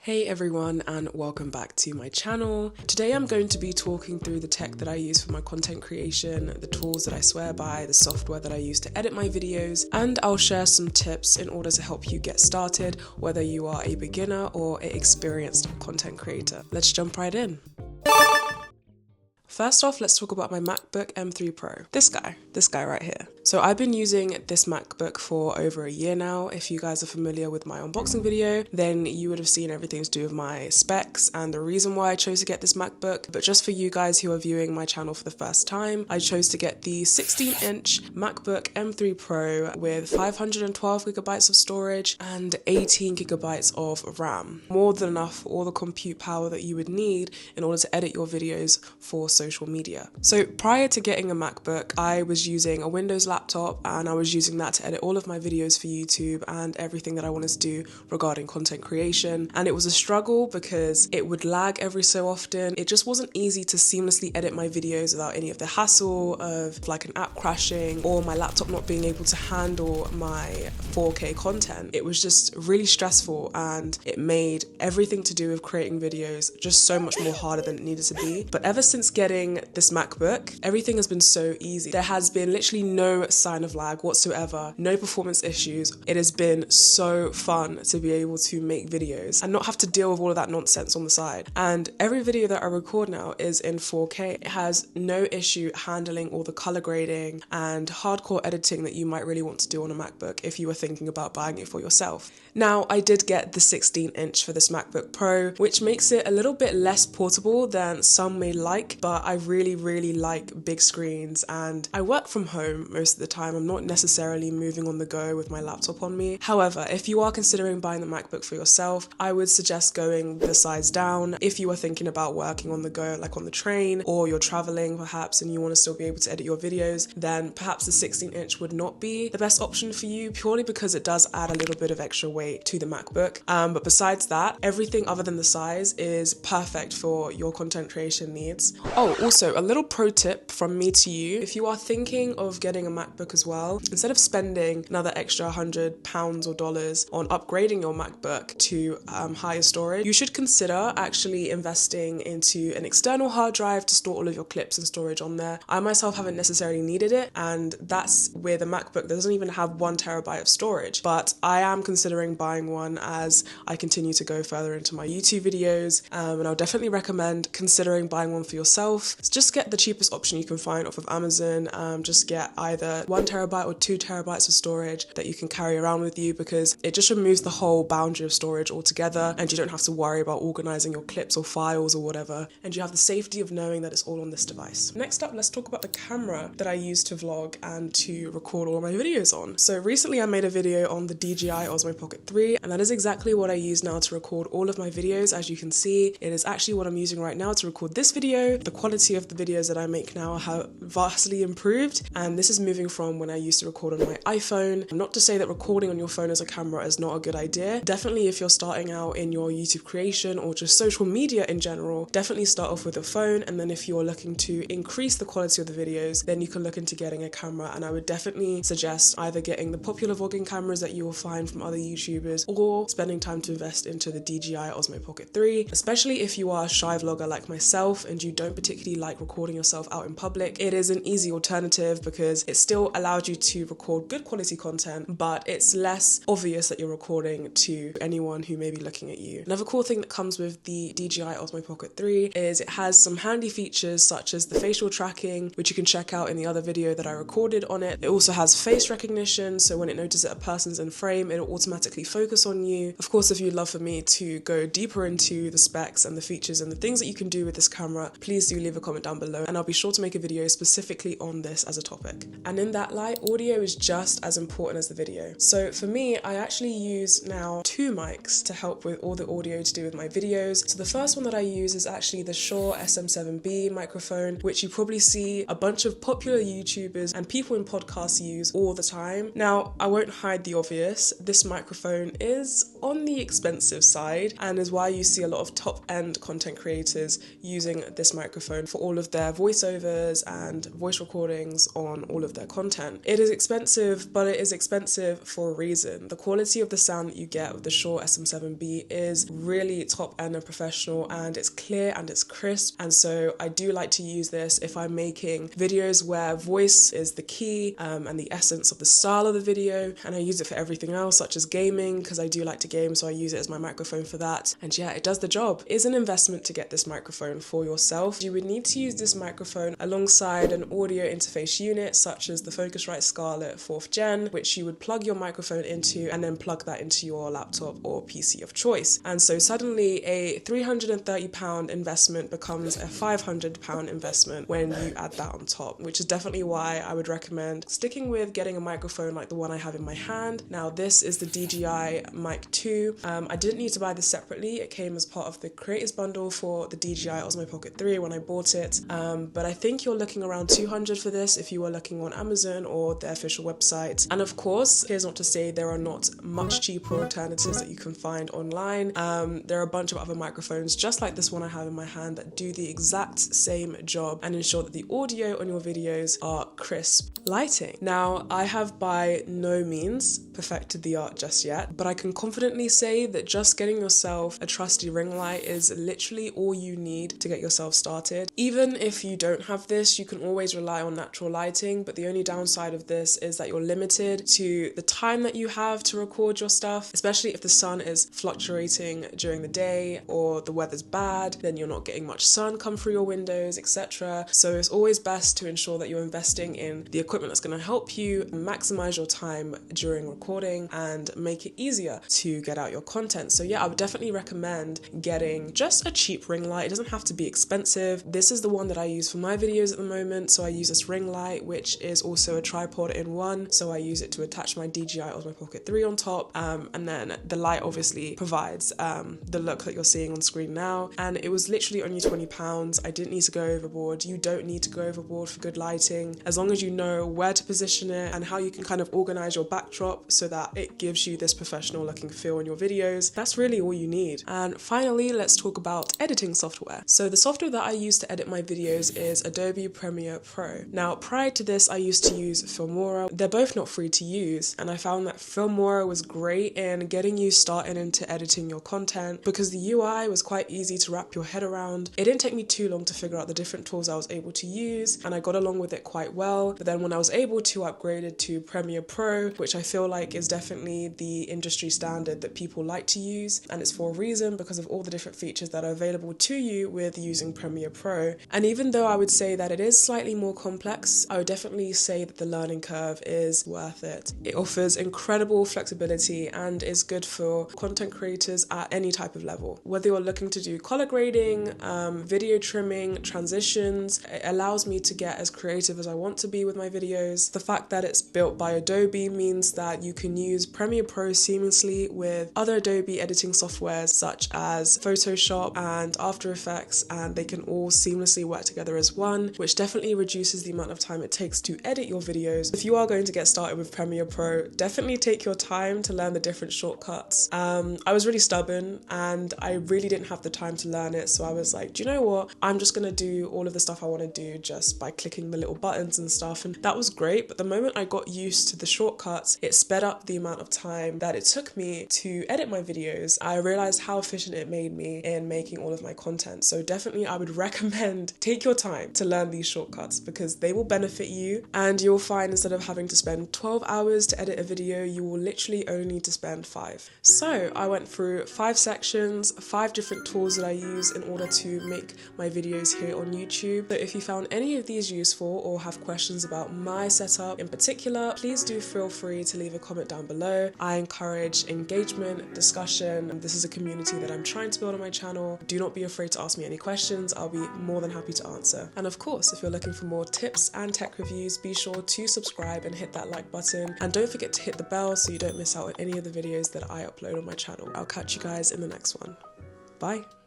Hey everyone, and welcome back to my channel. Today I'm going to be talking through the tech that I use for my content creation, the tools that I swear by, the software that I use to edit my videos, and I'll share some tips in order to help you get started, whether you are a beginner or an experienced content creator. Let's jump right in. First off, let's talk about my MacBook M3 Pro. This guy right here. So I've been using this MacBook for over a year now. If you guys are familiar with my unboxing video, then you would have seen everything to do with my specs and the reason why I chose to get this MacBook. But just for you guys who are viewing my channel for the first time, I chose to get the 16-inch MacBook M3 Pro with 512 gigabytes of storage and 18 gigabytes of RAM. More than enough for all the compute power that you would need in order to edit your videos for social media. So prior to getting a MacBook, I was using a Windows laptop and I was using that to edit all of my videos for YouTube and everything that I wanted to do regarding content creation. And it was a struggle because it would lag every so often. It just wasn't easy to seamlessly edit my videos without any of the hassle of like an app crashing or my laptop not being able to handle my 4K content. It was just really stressful and it made everything to do with creating videos just so much more harder than it needed to be. But ever since getting this MacBook, everything has been so easy. There has been literally no sign of lag whatsoever, no performance issues. It has been so fun to be able to make videos and not have to deal with all of that nonsense on the side. And every video that I record now is in 4K. It has no issue handling all the color grading and hardcore editing that you might really want to do on a MacBook if you were thinking about buying it for yourself. Now, I did get the 16-inch for this MacBook Pro, which makes it a little bit less portable than some may like, but I really like big screens and I work from home most of the time. I'm not necessarily moving on the go with my laptop on me. However, if you are considering buying the MacBook for yourself, I would suggest going the size down. If you are thinking about working on the go, like on the train, or you're traveling perhaps and you want to still be able to edit your videos, then perhaps the 16-inch would not be the best option for you, purely because it does add a little bit of extra weight to the MacBook. But besides that, everything other than the size is perfect for your content creation needs. Oh, also a little pro tip from me to you. If you are thinking of getting a MacBook as well, instead of spending another extra £100 or dollars on upgrading your MacBook to higher storage, you should consider actually investing into an external hard drive to store all of your clips and storage on there. I myself haven't necessarily needed it, and that's where the MacBook doesn't even have 1 terabyte of storage, but I am considering buying one as I continue to go further into my YouTube videos, and I'll definitely recommend considering buying one for yourself. Just get the cheapest option you can find off of Amazon. Just get either 1 terabyte or 2 terabytes of storage that you can carry around with you, because it just removes the whole boundary of storage altogether and you don't have to worry about organizing your clips or files or whatever, and you have the safety of knowing that it's all on this device. Next up, let's talk about the camera that I use to vlog and to record all of my videos on. So recently I made a video on the DJI Osmo Pocket 3, and that is exactly what I use now to record all of my videos. As you can see, it is actually what I'm using right now to record this video. The quality of the videos that I make now have vastly improved, and this is moving from when I used to record on my iPhone. Not to say that recording on your phone as a camera is not a good idea. Definitely if you're starting out in your YouTube creation or just social media in general, definitely start off with a phone, and then if you're looking to increase the quality of the videos, then you can look into getting a camera. And I would definitely suggest either getting the popular vlogging cameras that you will find from other YouTubers, or spending time to invest into the DJI Osmo Pocket 3, especially if you are a shy vlogger like myself and you don't particularly like recording yourself out in public. It is an easy alternative because it still allows you to record good quality content, but it's less obvious that you're recording to anyone who may be looking at you. Another cool thing that comes with the DJI Osmo Pocket 3 is it has some handy features such as the facial tracking, which you can check out in the other video that I recorded on it. It also has face recognition, so when it notices that a person's in frame, it'll automatically focus on you. Of course, if you'd love for me to go deeper into the specs and the features and the things that you can do with this camera, please do leave a comment down below and I'll be sure to make a video specifically on this as a topic. And in that light, audio is just as important as the video. So for me, I actually use now 2 mics to help with all the audio to do with my videos. So the first one that I use is actually the Shure SM7B microphone, which you probably see a bunch of popular YouTubers and people in podcasts use all the time. Now, I won't hide the obvious. This microphone is on the expensive side and is why you see a lot of top-end content creators using this microphone for all of their voiceovers and voice recordings on all of their their content. It is expensive, but it is expensive for a reason. The quality of the sound that you get with the Shure SM7B is really top end and professional, and it's clear and it's crisp. And so I do like to use this if I'm making videos where voice is the key and the essence of the style of the video. And I use it for everything else, such as gaming, because I do like to game, so I use it as my microphone for that. And yeah, it does the job. It is an investment to get this microphone for yourself. You would need to use this microphone alongside an audio interface unit, such as the Focusrite Scarlett 4th Gen, which you would plug your microphone into and then plug that into your laptop or PC of choice. And so suddenly a £330 investment becomes a £500 investment when you add that on top, which is definitely why I would recommend sticking with getting a microphone like the one I have in my hand. Now this is the DJI Mic 2. I didn't need to buy this separately. It came as part of the creators bundle for the DJI Osmo Pocket 3 when I bought it. But I think you're looking around $200 for this if you are looking on Amazon or their official website. And of course, here's not to say there are not much cheaper alternatives that you can find online. There are a bunch of other microphones just like this one I have in my hand that do the exact same job and ensure that the audio on your videos are crisp. Lighting. Now, I have by no means perfected the art just yet, but I can confidently say that just getting yourself a trusty ring light is literally all you need to get yourself started. Even if you don't have this, you can always rely on natural lighting, but the only downside of this is that you're limited to the time that you have to record your stuff, especially if the sun is fluctuating during the day or the weather's bad, then you're not getting much sun come through your windows, etc. So it's always best to ensure that you're investing in the equipment that's going to help you maximize your time during recording and make it easier to get out your content. So yeah, I would definitely recommend getting just a cheap ring light. It doesn't have to be expensive. This is the one that I use for my videos at the moment. So I use this ring light, which is also a tripod in one. So I use it to attach my DJI Osmo Pocket 3 on top. And then the light obviously provides the look that you're seeing on screen now. And it was literally only £20. I didn't need to go overboard. You don't need to go overboard for good lighting. As long as you know where to position it and how you can kind of organize your backdrop so that it gives you this professional looking feel in your videos, that's really all you need. And finally, let's talk about editing software. So the software that I use to edit my videos is Adobe Premiere Pro. Now, prior to this, I used to use Filmora. They're both not free to use, and I found that Filmora was great in getting you started into editing your content because the UI was quite easy to wrap your head around. It didn't take me too long to figure out the different tools I was able to use, and I got along with it quite well. But then when I was able to upgrade it to Premiere Pro, which I feel like is definitely the industry standard that people like to use, and it's for a reason because of all the different features that are available to you with using Premiere Pro. And even though I would say that it is slightly more complex, I would definitely say that the learning curve is worth it. It offers incredible flexibility and is good for content creators at any type of level. Whether you're looking to do color grading, video trimming, transitions, it allows me to get as creative as I want to be with my videos. The fact that it's built by Adobe means that you can use Premiere Pro seamlessly with other Adobe editing softwares such as Photoshop and After Effects, and they can all seamlessly work together as one, which definitely reduces the amount of time it takes to edit your videos. If you are going to get started with Premiere Pro, definitely take your time to learn the different shortcuts. I was really stubborn and I really didn't have the time to learn it, so I was like, do you know what? I'm just gonna do all of the stuff I want to do just by clicking the little buttons and stuff, and that was great. But the moment I got used to the shortcuts, it sped up the amount of time that it took me to edit my videos. I realized how efficient it made me in making all of my content. So definitely I would recommend take your time to learn these shortcuts because they will benefit you, and you'll find instead of having to spend 12 hours to edit a video, you will literally only need to spend 5. So I went through 5 sections, 5 different tools that I use in order to make my videos here on YouTube. So if you found any of these useful or have questions about my setup in particular, please do feel free to leave a comment down below. I encourage engagement, discussion, and this is a community that I'm trying to build on my channel. Do not be afraid to ask me any questions. I'll be more than happy to answer. And of course, if you're looking for more tips and tech reviews, be sure to subscribe and hit that like button. And don't forget to hit the bell so you don't miss out on any of the videos that I upload on my channel. I'll catch you guys in the next one. Bye.